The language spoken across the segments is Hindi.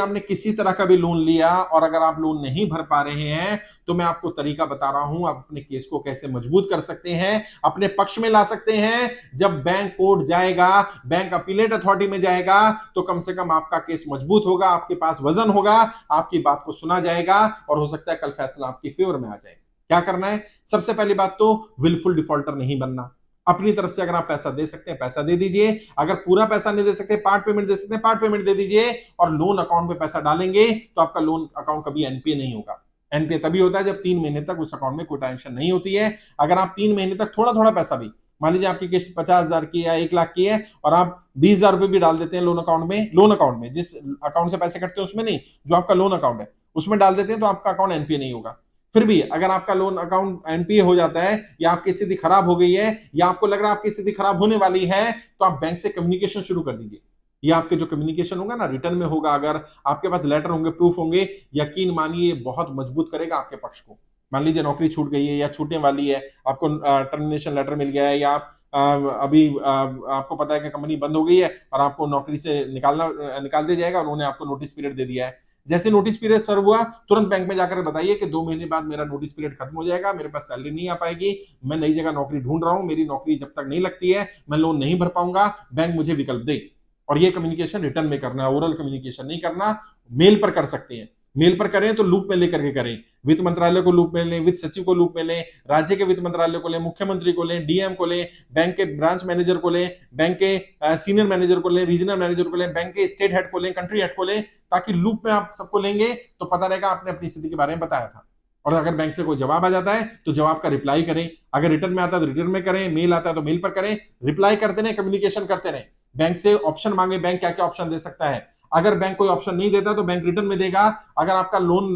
आपने किसी तरह का भी लोन लिया और अगर आप लोन नहीं भर पा रहे हैं तो मैं आपको तरीका बता रहा हूं, आप अपने केस को कैसे मजबूत कर सकते हैं, अपने पक्ष में ला सकते हैं। जब बैंक कोर्ट जाएगा, बैंक अपीलेट अथॉरिटी में जाएगा, तो कम से कम आपका केस मजबूत होगा, आपके पास वजन होगा, आपकी बात को सुना जाएगा और हो सकता है कल फैसला आपकी फेवर में आ जाए। क्या करना है? सबसे पहली बात तो विलफुल डिफॉल्टर नहीं बनना। अपनी तरफ से अगर आप पैसा दे सकते हैं पैसा दे दीजिए, अगर पूरा पैसा नहीं दे सकते, पार्ट पेमेंट दे सकते हैं, पार्ट पेमेंट दे दीजिए और लोन अकाउंट में पैसा डालेंगे तो आपका लोन अकाउंट कभी एनपीए नहीं होगा। एनपीए तभी होता है जब 3 महीने तक उस अकाउंट में कोई ट्रांजेक्शन नहीं होती है। अगर आप 3 महीने तक थोड़ा थोड़ा पैसा भी, मान लीजिए आपकी किस्त 50,000 की या 1 लाख की है और आप 20,000 रुपए भी डाल देते हैं लोन अकाउंट में, जिस अकाउंट से पैसे कटते हैं उसमें नहीं, जो आपका लोन अकाउंट है उसमें डाल देते हैं, तो आपका अकाउंट एनपीए नहीं होगा। फिर भी अगर आपका लोन अकाउंट एनपीए हो जाता है या आपकी स्थिति खराब हो गई है या आपको लग रहा है आपकी स्थिति खराब होने वाली है, तो आप बैंक से कम्युनिकेशन शुरू कर दीजिए। ये आपके जो कम्युनिकेशन होगा ना, रिटर्न में होगा, अगर आपके पास लेटर होंगे, प्रूफ होंगे, यकीन मानिए बहुत मजबूत करेगा आपके पक्ष को। मान लीजिए नौकरी छूट गई है या छूटने वाली है, आपको टर्मिनेशन लेटर मिल गया है या आप अभी आपको पता है कि कंपनी बंद हो गई है और आपको नौकरी से निकाल दिया जाएगा, उन्होंने आपको नोटिस पीरियड दे दिया है। जैसे नोटिस पीरियड सर्व हुआ, तुरंत बैंक में जाकर बताइए कि 2 महीने बाद मेरा नोटिस पीरियड खत्म हो जाएगा, मेरे पास सैलरी नहीं आ पाएगी, मैं नई जगह नौकरी ढूंढ रहा हूं, मेरी नौकरी जब तक नहीं लगती है मैं लोन नहीं भर पाऊंगा, बैंक मुझे विकल्प दे। और ये कम्युनिकेशन रिटर्न में करना है, ओरल कम्युनिकेशन नहीं करना। मेल पर कर सकते हैं, मेल पर करें तो लूप में लेकर के करें, वित्त मंत्रालय को लूप में लें, वित्त सचिव को लूप में लें, राज्य के वित्त मंत्रालय को लें, मुख्यमंत्री को लें, डीएम को लें, बैंक के ब्रांच मैनेजर को लें, बैंक के सीनियर मैनेजर को लें, रीजनल मैनेजर को लें, बैंक के स्टेट हेड को लें, कंट्री हेड को लें, ताकि लूप में आप सबको लेंगे तो पता रहेगा आपने अपनी स्थिति के बारे में बताया था। और अगर बैंक से कोई जवाब आ जाता है तो जवाब का रिप्लाई करें, अगर रिटर्न में आता है तो रिटर्न में करें, मेल आता है तो मेल पर करें, रिप्लाई करते रहे, कम्युनिकेशन करते रहे। बैंक से ऑप्शन मांगे, बैंक क्या क्या ऑप्शन दे सकता है। अगर बैंक कोई ऑप्शन नहीं देता तो बैंक रिटर्न में देगा। अगर आपका लोन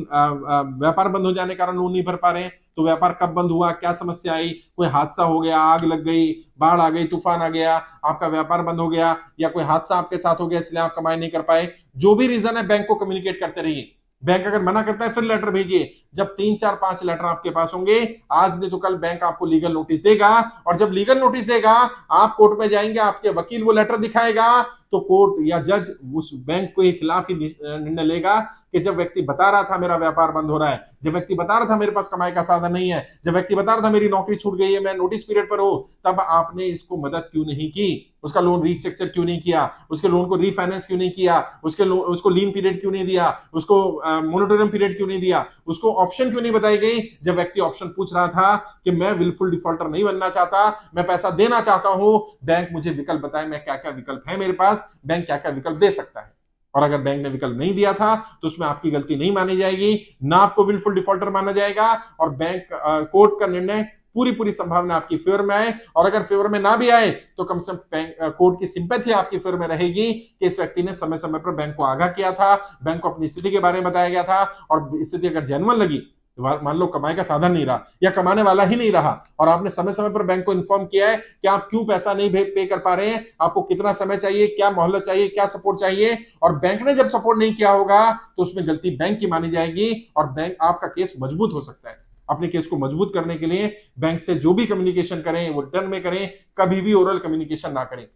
व्यापार बंद हो जाने के कारण लोन नहीं भर पा रहे तो व्यापार कब बंद हुआ, क्या समस्या आई, कोई हादसा हो गया, आग लग गई, बाढ़ आ गई, तूफान आ गया, आपका व्यापार बंद हो गया, या कोई हादसा आपके साथ हो गया इसलिए आप कमाई नहीं कर पाए, जो भी रीजन है बैंक को कम्युनिकेट करते रहिए। बैंक अगर मना करता है फिर लेटर भेजिए। जब 3 4 5 लेटर आपके पास होंगे, आज नहीं तो कल बैंक आपको लीगल नोटिस देगा, और जब लीगल नोटिस देगा आप कोर्ट में जाएंगे, आपके वकील वो लेटर दिखाएगा, तो कोर्ट या जज उस बैंक के खिलाफ ही निर्णय लेगा कि जब व्यक्ति बता रहा था मेरा व्यापार बंद हो रहा है, जब व्यक्ति बता रहा था मेरे पास कमाई का साधन नहीं है, जब व्यक्ति बता रहा था मेरी नौकरी छूट गई है, मैं नोटिस पीरियड पर हूं, तब आपने इसको मदद क्यों नहीं की, उसका लोन रीस्ट्रक्चर क्यों नहीं किया, उसके लोन को रीफाइनेंस क्यों नहीं किया, उसको लीन पीरियड क्यों नहीं दिया, उसको मोनिटोरियम पीरियड क्यों नहीं दिया, उसको ऑप्शन क्यों नहीं बताई गई। जब व्यक्ति ऑप्शन पूछ रहा था कि मैं विलफुल डिफॉल्टर नहीं बनना चाहता, मैं पैसा देना चाहता हूं, बैंक मुझे विकल्प बताए, मैं क्या क्या विकल्प है मेरे पास, बैंक क्या क्या विकल्प दे सकता है। और अगर बैंक ने विकल्प नहीं दिया था तो उसमें आपकी गलती नहीं मानी जाएगी, ना आपको विलफुल डिफॉल्टर माना जाएगा, और बैंक कोर्ट का निर्णय पूरी पूरी संभावना आपकी फेवर में आए, और अगर फेवर में ना भी आए तो कम से कम कोर्ट की सिंपैथी आपकी फेवर में रहेगी कि इस व्यक्ति ने समय समय पर बैंक को आगाह किया था, बैंक को अपनी स्थिति के बारे में बताया गया था, और स्थिति अगर जेन्युइन लगी, मान लो कमाई का साधन नहीं रहा या कमाने वाला ही नहीं रहा, और आपने समय समय पर बैंक को इन्फॉर्म किया है कि आप क्यों पैसा नहीं पे कर पा रहे हैं, आपको कितना समय चाहिए, क्या मोहलत चाहिए, क्या सपोर्ट चाहिए, और बैंक ने जब सपोर्ट नहीं किया होगा तो उसमें गलती बैंक की मानी जाएगी और बैंक आपका केस मजबूत हो सकता है। अपने केस को मजबूत करने के लिए बैंक से जो भी कम्युनिकेशन करें वो रिटर्न में करें, कभी भी ओरल कम्युनिकेशन ना करें।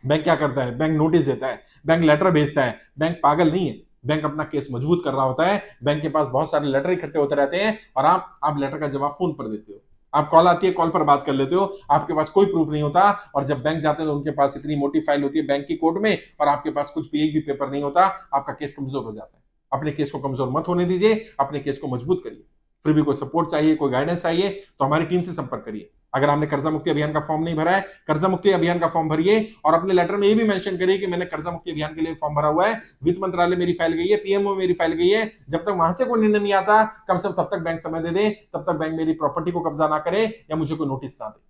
बैंक क्या करता है, बैंक नोटिस देता है, बैंक लेटर भेजता है, बैंक पागल नहीं है, बैंक अपना केस मजबूत कर रहा होता है। बैंक के पास बहुत सारे लेटर इकट्ठे होते रहते हैं और आप लेटर का जवाब फोन पर देते हो, आप कॉल आती है कॉल पर बात कर लेते हो, आपके पास कोई प्रूफ नहीं होता, और जब बैंक जाते हैं तो उनके पास इतनी मोटी फाइल होती है बैंक की कोर्ट में और आपके पास कुछ भी एक भी पेपर नहीं होता, आपका केस कमजोर हो जाता है। अपने केस को कमजोर मत होने दीजिए, अपने केस को मजबूत करिए। फिर भी कोई सपोर्ट चाहिए, कोई गाइडेंस चाहिए तो हमारी टीम से संपर्क करिए। अगर आपने कर्जा मुक्ति अभियान का फॉर्म नहीं भरा है, कर्जा मुक्ति अभियान का फॉर्म भरिए, और अपने लेटर में ये भी मेंशन करिए कि मैंने कर्जा मुक्ति अभियान के लिए फॉर्म भरा हुआ है, वित्त मंत्रालय मेरी फाइल गई है, पीएमओ मेरी फाइल गई है। जब तक वहां से कोई निर्णय नहीं आता, कम से कम तब तक बैंक समय दे दे, तब तक बैंक मेरी प्रॉपर्टी को कब्जा ना करे या मुझे कोई नोटिस ना दे।